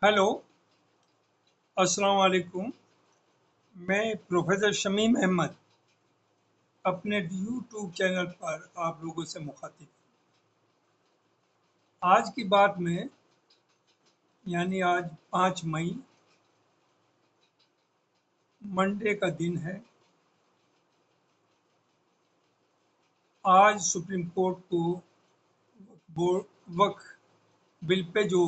Hello, अस्सलाम वालेकुम। मैं प्रोफेसर शमीम अहमद अपने यूट्यूब चैनल पर आप लोगों से मुखातिब हूँ। आज की बात में यानी आज 5 मई मंडे का दिन है। आज सुप्रीम कोर्ट को वक्फ बिल पे जो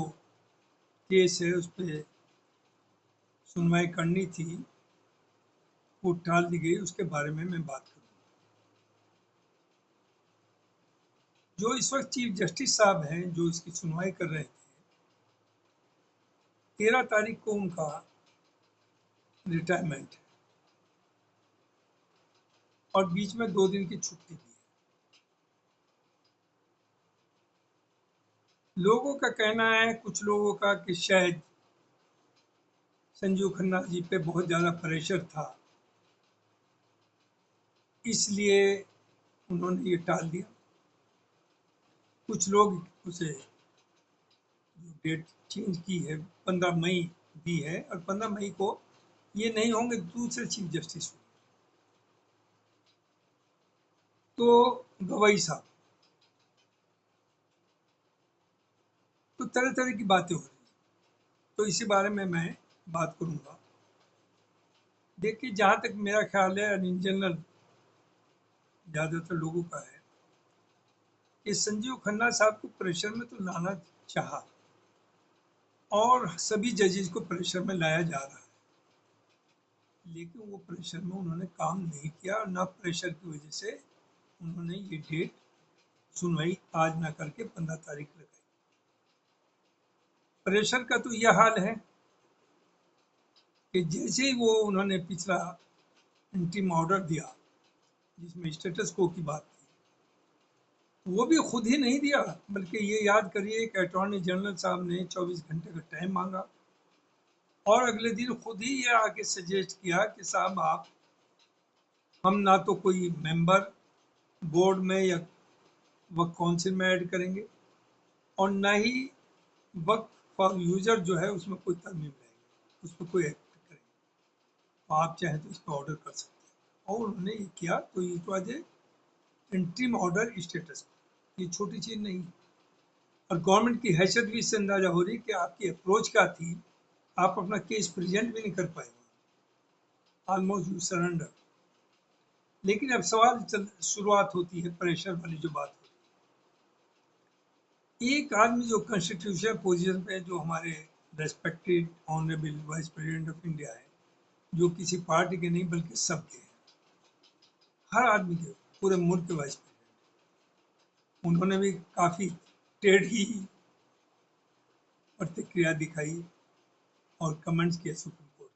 केस है उस पर सुनवाई करनी थी, वो टाल दी गई। उसके बारे में मैं बात करूँ। जो इस वक्त चीफ जस्टिस साहब हैं जो इसकी सुनवाई कर रहे थे, 13 तारीख को उनका रिटायरमेंट है और बीच में 2 दिन की छुट्टी दी है। लोगों का कहना है, कुछ लोगों का, कि शायद संजीव खन्ना जी पे बहुत ज़्यादा प्रेशर था, इसलिए उन्होंने ये टाल दिया। कुछ लोग उसे जो डेट चेंज की है 15 मई दी है, और 15 मई को ये नहीं होंगे, दूसरे चीफ जस्टिस होंगे। तो गवई साहब, तो तरह तरह की बातें हो रही हैं, तो इसी बारे में मैं बात करूंगा। देखिए, जहाँ तक मेरा ख्याल है, इन जनरल ज़्यादातर लोगों का है कि संजीव खन्ना साहब को प्रेशर में तो लाना चाहा, और सभी जजेस को प्रेशर में लाया जा रहा है, लेकिन वो प्रेशर में उन्होंने काम नहीं किया, और ना प्रेशर की वजह से उन्होंने ये डेट सुनवाई आज ना करके 15 तारीख लगाई। प्रेशर का तो यह हाल है कि जैसे ही वो उन्होंने पिछला इंटीम ऑर्डर दिया जिसमें स्टेटस को की बात थी, वो भी खुद ही नहीं दिया, बल्कि ये याद करिए कि अटॉर्नी जनरल साहब ने 24 घंटे का टाइम मांगा, और अगले दिन खुद ही ये आके सजेस्ट किया कि साहब आप, हम ना तो कोई मेंबर बोर्ड में या वक्फ काउंसिल में ऐड करेंगे, और ना ही वक्फ फॉर यूजर जो है उसमें कोई तरमीम लाएंगे, उस पर कोई एक्ट करेंगे। तो आप चाहें तो इस पर ऑर्डर कर सकते हैं, और उन्होंने ये किया। तो ये तो आज इंट्रीम ऑर्डर स्टेटस, ये छोटी चीज़ नहीं। और गवर्नमेंट की हैसियत भी इससे अंदाजा हो रही है कि आपकी अप्रोच क्या थी। आप अपना केस प्रेजेंट भी नहीं कर पाए, ऑलमोस्ट यू सरेंडर। लेकिन अब शुरुआत होती है प्रेशर वाली जो बात होती है। एक आदमी जो कॉन्स्टिट्यूशनल पोजीशन पे, जो हमारे respected honourable vice president of India है, जो किसी पार्टी के नहीं बल्कि सबके हैं, हर आदमी के, पूरे मुल्क के वाइस प्रेसिडेंट, उन्होंने भी काफ़ी टेढ़ी प्रतिक्रिया दिखाई और कमेंट्स किए सुप्रीम कोर्ट,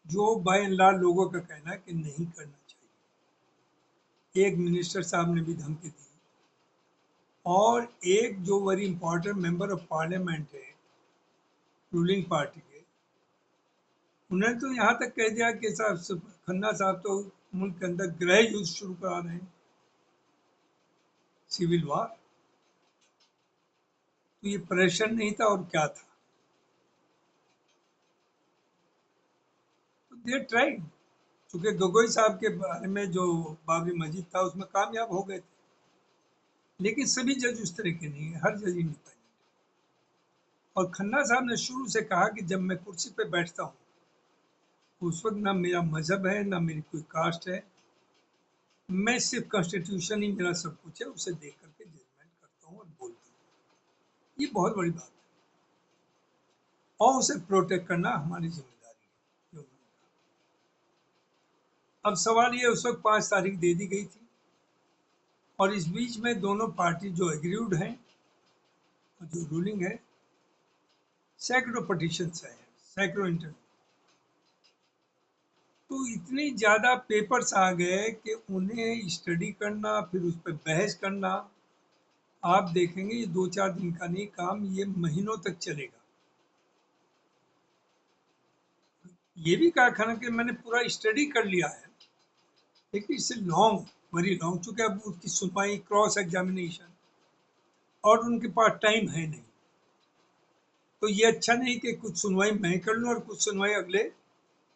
जो बाय एंड लार्ज लोगों का कहना है कि नहीं करना चाहिए। एक मिनिस्टर साहब ने भी धमकी दी, और एक जो very important member of parliament है रूलिंग पार्टी के, उन्होंने तो यहाँ तक कह दिया कि साहब, खन्ना साहब तो मुल्क के अंदर गृह युद्ध शुरू करा रहे हैं, सिविल वार। तो ये प्रेशर नहीं था और क्या था? तो दे ट्राइड। चूंकि गोगोई साहब के बारे में जो बाबरी मस्जिद था उसमें कामयाब हो गए थे, लेकिन सभी जज उस तरह के नहीं है, हर जज इंडिपेंडेंट। और खन्ना साहब ने शुरू से कहा कि जब मैं कुर्सी पे बैठता हूँ, उस वक्त ना मेरा मजहब है, ना मेरी कोई कास्ट है, मैं सिर्फ कॉन्स्टिट्यूशन ही मेरा सब कुछ है, उसे देख करके जजमेंट करता हूँ और बोलता हूँ। ये बहुत बड़ी बात है, और उसे प्रोटेक्ट करना हमारी जिम्मेदारी है, जो उन्होंने कहा। अब सवाल ये, उस वक्त 5 तारीख दे दी गई थी, और इस बीच में दोनों पार्टी जो एग्रीड हैं और जो रूलिंग है, सैकड़ों पटिशन्स आए हैं, सैकड़ों इंटर, तो इतनी ज़्यादा पेपर्स आ गए कि उन्हें स्टडी करना, फिर उस पर बहस करना, आप देखेंगे ये 2-4 दिन का नहीं काम, ये महीनों तक चलेगा। ये भी कहा खाना कि मैंने पूरा स्टडी कर लिया है, लेकिन इससे लॉन्ग, वेरी लॉन्ग, चूंकि अब उसकी सुनवाई, क्रॉस एग्जामिनेशन, और उनके पास टाइम है नहीं। तो ये अच्छा नहीं कि कुछ सुनवाई मैं कर लूँ और कुछ सुनवाई अगले,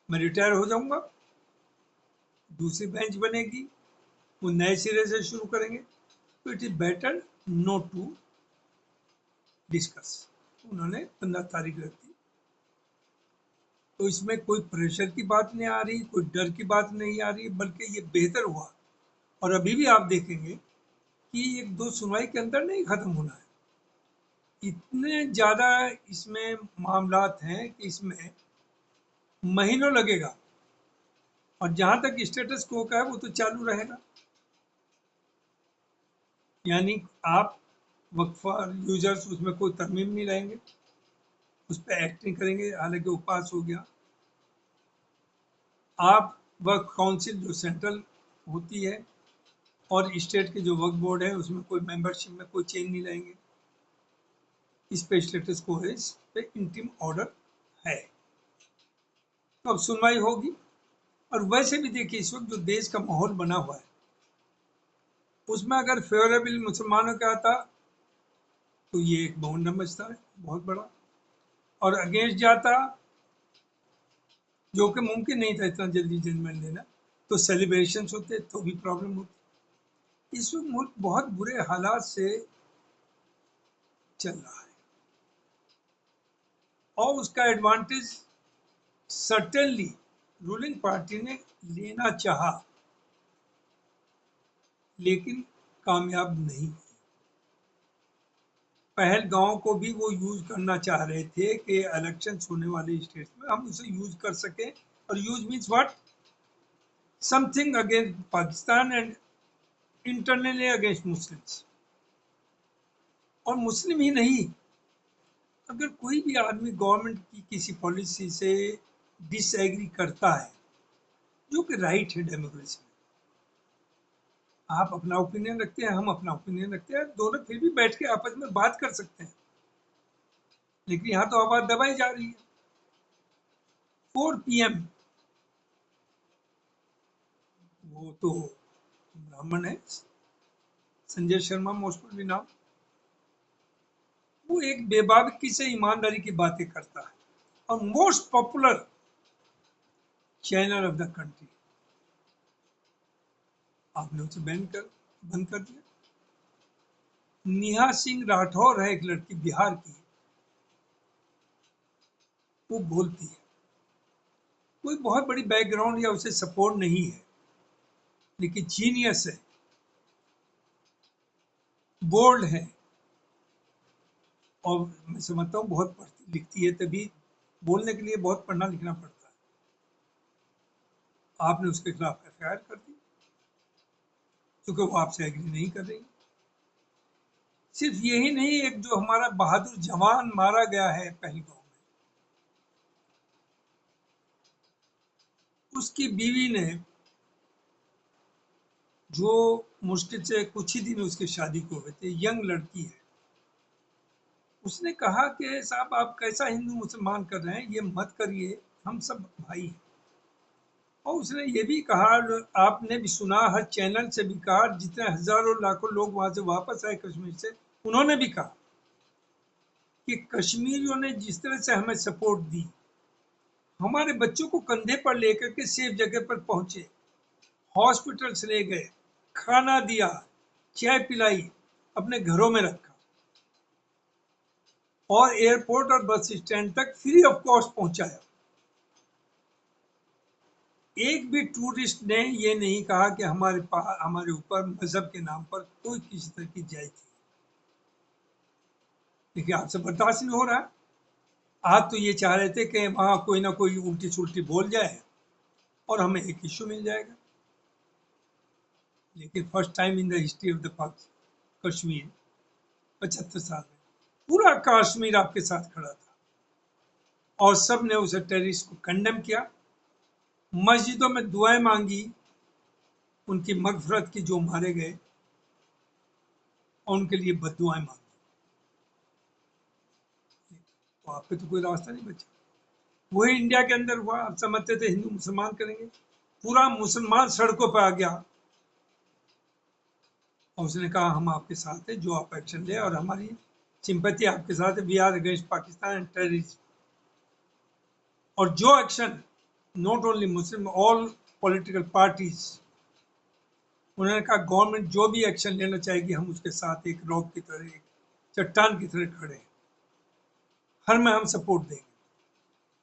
मैं रिटायर हो जाऊंगा, दूसरी बेंच बनेगी, वो नए सिरे से शुरू करेंगे। तो it is better not to discuss. उन्होंने 15 तारीख रख दी। तो इसमें कोई प्रेशर की बात नहीं आ रही, कोई डर की बात नहीं आ रही, बल्कि ये बेहतर हुआ। और अभी भी आप देखेंगे कि एक दो सुनवाई के अंदर नहीं खत्म होना है। इतने ज्यादा इसमें मामलात हैं कि इसमें महीनों लगेगा। और जहां तक स्टेटस को का है वो तो चालू रहेगा। यानी आप वक्फा यूजर्स उसमें कोई तरमीम नहीं रहेंगे, उस पर एक्टिंग करेंगे, हालांकि वो पास हो गया। आप वक्फ काउंसिल जो सेंट्रल होती है और स्टेट के जो वक्फ बोर्ड है उसमें कोई मेंबरशिप में कोई चेंज नहीं लाएंगे। इस पे स्टेटस को है, इस पे इंटीम ऑर्डर है। तो अब सुनवाई होगी। और वैसे भी देखिए इस वक्त जो देश का माहौल बना हुआ है उसमें अगर फेवरेबल मुसलमानों का आता तो ये एक बहुमत बचता है बहुत बड़ा, और अगेंस्ट जाता जो कि मुमकिन नहीं था इतना जल्दी जजमेंट देना, तो सेलिब्रेशंस होते तो भी प्रॉब्लम होती। इस वक्त मुल्क बहुत बुरे हालात से चल रहा है और उसका एडवांटेज सर्टेनली रूलिंग पार्टी ने लेना चाहा लेकिन कामयाब नहीं। पहलगांव को भी वो यूज करना चाह रहे थे कि इलेक्शंस होने वाले स्टेट्स में हम उसे यूज कर सके। और use means what, something against Pakistan and internally against Muslims. और मुस्लिम ही नहीं, अगर कोई भी आदमी गवर्नमेंट की किसी पॉलिसी से डिसएग्री करता है, जो कि राइट है डेमोक्रेसी में, आप अपना ओपिनियन रखते हैं, हम अपना ओपिनियन रखते हैं, दोनों फिर भी बैठ के आपस में बात कर सकते हैं। लेकिन यहाँ तो आवाज दबाई जा रही है। 4 PM, वो तो ब्राह्मण है, संजय शर्मा मोस्ट प्रोबेबली नाम, वो एक बेबाकी से ईमानदारी की बातें करता है और most popular channel of the country, आपने उसे बंद कर दिया। नेहा सिंह राठौर है एक लड़की बिहार की, वो बोलती है, कोई बहुत बड़ी बैकग्राउंड या उसे सपोर्ट नहीं है, लेकिन जीनियस है, बोल्ड है, और मैं समझता हूँ बहुत पढ़ती लिखती है, तभी बोलने के लिए बहुत पढ़ना लिखना पड़ता है। आपने उसके खिलाफ FIR कर दी क्योंकि वो आपसे एग्री नहीं कर रही। सिर्फ यही नहीं, एक जो हमारा बहादुर जवान मारा गया है पहलगांव में, उसकी बीवी ने, जो मुश्किल से कुछ ही दिन उसकी शादी को हुए थे, यंग लड़की है, उसने कहा कि साहब आप कैसा हिंदू मुसलमान कर रहे हैं, ये मत करिए, हम सब भाई हैं। और उसने ये भी कहा, आपने भी सुना, हर चैनल से भी कहा, जितने हजारों लाखों लोग वहां से वापस आए कश्मीर से, उन्होंने भी कहा कि कश्मीरियों ने जिस तरह से हमें सपोर्ट दी, हमारे बच्चों को कंधे पर लेकर के सेफ जगह पर पहुंचे, हॉस्पिटल्स ले गए, खाना दिया, चाय पिलाई, अपने घरों में रखा और एयरपोर्ट और बस स्टैंड तक फ्री ऑफ कॉस्ट पहुंचाया। एक भी टूरिस्ट ने ये नहीं कहा कि हमारे ऊपर मजहब के नाम पर कोई किसी तरह की ज्यादती। देखिए आपसे बर्दाश्त नहीं हो रहा है। आज तो ये चाह रहे थे कि वहां कोई ना कोई उल्टी सुल्टी बोल जाए और हमें एक इश्यू मिल जाएगा। लेकिन first time in the history of the Kashmir, 75 साल में पूरा कश्मीर आपके साथ खड़ा था और सब ने उसे टेररिस्ट को कंडेम किया, मस्जिदों में दुआएं मांगी उनकी मगफरत की जो मारे गए, और उनके लिए बद्दुआएं मांगी। तो आप पे तो कोई रास्ता नहीं बचा। वही इंडिया के अंदर हुआ, आप समझते थे हिंदू मुसलमान करेंगे, पूरा मुसलमान सड़कों पर आ गया और उसने कहा हम आपके साथ हैं, जो आप एक्शन ले और हमारी सिंपैथी आपके साथ है, we are against Pakistan and terrorism. और जो action not only Muslim, all political parties, उन्होंने कहा गवर्नमेंट जो भी एक्शन लेना चाहेगी हम उसके साथ एक रॉक की तरह, एक चट्टान की तरह खड़े हैं, हर में हम सपोर्ट देंगे।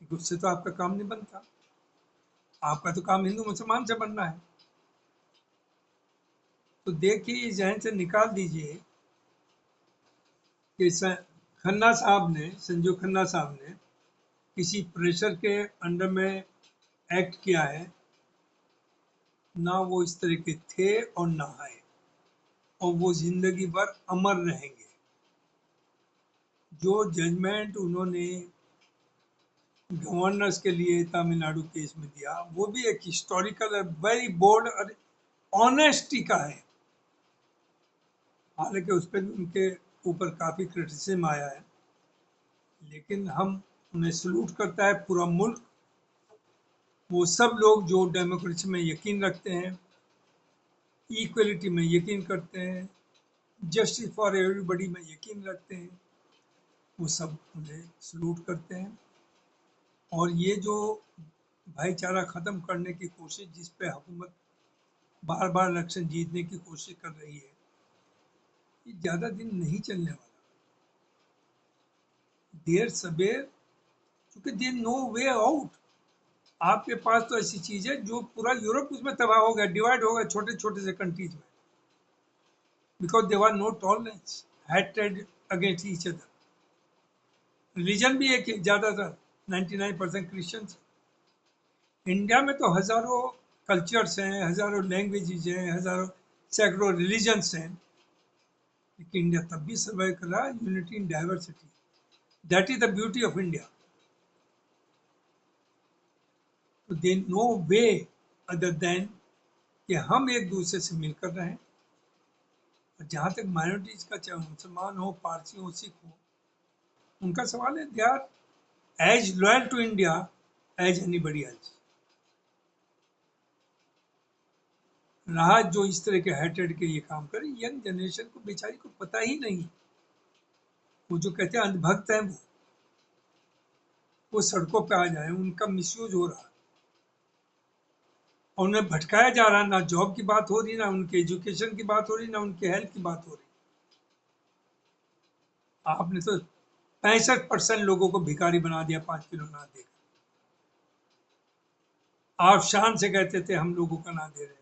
क्योंकि उससे तो आपका काम नहीं बनता, आपका तो काम हिंदू मुसलमान से बनना है। तो देखिए जहन से निकाल दीजिए कि खन्ना साहब ने, संजू खन्ना साहब ने किसी प्रेशर के अंडर में एक्ट किया है, ना वो इस तरह के थे और ना है, और वो जिंदगी भर अमर रहेंगे। जो जजमेंट उन्होंने गवर्नर्स के लिए तमिलनाडु केस में दिया, वो भी एक हिस्टोरिकल और वेरी बोल्ड और ऑनेस्टी का है। हालांकि उस पर उनके ऊपर काफ़ी क्रिटिसिज्म आया है, लेकिन हम उन्हें सल्यूट करता है पूरा मुल्क। वो सब लोग जो डेमोक्रेसी में यकीन रखते हैं, इक्वलिटी में यकीन करते हैं, जस्टिस फॉर एवरीबडी में यकीन रखते हैं, वो सब उन्हें सल्यूट करते हैं। और ये जो भाईचारा ख़त्म करने की कोशिश, जिस पे हुकूमत बार बार इलेक्शन जीतने की कोशिश कर रही है, ये ज़्यादा दिन नहीं चलने वाला। देर सबेर, क्योंकि देर नो वे आउट। आपके पास तो ऐसी चीज़ है जो पूरा यूरोप उसमें तबाह हो गया, डिवाइड हो गया छोटे छोटे से कंट्रीज में, because there were no tolerance, hatred against each other. Religion भी एक ज़्यादातर 99% क्रिश्चियंस। इंडिया में तो हज़ारों कल्चर्स हैं, हज़ारों लैंग्वेजेज हैं, हज़ारों सैकड़ों रिलीजन्स हैं, लेकिन इंडिया तब भी सर्वाइव कर रहा है, unity in diversity. That is the beauty of India. तो they no way other than कि हम एक दूसरे से मिलकर रहें। और जहाँ तक माइनॉरिटीज का, चाहे मुसलमान हो, पारसी हो, सिख हो, उनका सवाल है, they are as loyal to India as anybody else. रहा जो इस तरह के हेटेड के ये काम करे, यंग जनरेशन को बेचारी को पता ही नहीं। वो जो कहते हैं अंधभक्त हैं, वो सड़कों पे आ जाए, उनका मिसयूज हो रहा है और उन्हें भटकाया जा रहा है। ना जॉब की बात हो रही, ना उनके एजुकेशन की बात हो रही, ना उनके हेल्थ की बात हो रही। आपने तो 65% लोगों को भिखारी बना दिया 5 किलो ना देकर। आप शान से कहते थे हम लोगों का ना दे रहे हैं,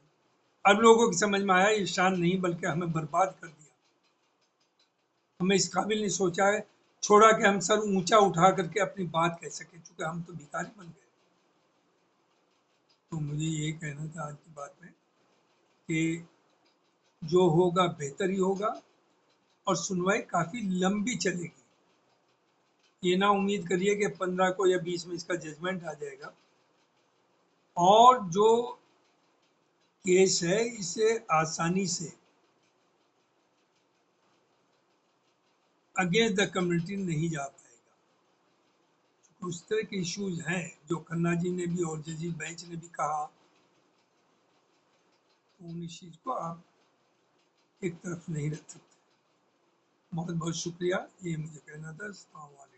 अब लोगों की समझ में आया ये शान नहीं बल्कि हमें बर्बाद कर दिया। हमें इस काबिल नहीं सोचा है, छोड़ा कि हम सर ऊंचा उठा करके अपनी बात कह सके, चूंकि हम तो भिखारी बन गए। तो मुझे ये कहना था आज की बात में कि जो होगा बेहतर ही होगा, और सुनवाई काफ़ी लंबी चलेगी। ये ना उम्मीद करिए कि 15 को या 20 में इसका जजमेंट आ जाएगा। और जो केस है इसे आसानी से अगेंस्ट द कम्युनिटी नहीं जा पाएगा। उस तरह के इश्यूज हैं जो खन्ना जी ने भी और जजीज बेंच ने भी कहा, तो उन इश्यूज को आप एक तरफ नहीं रख सकते। बहुत बहुत शुक्रिया, ये मुझे कहना था। अस्सलाम वालेकुम।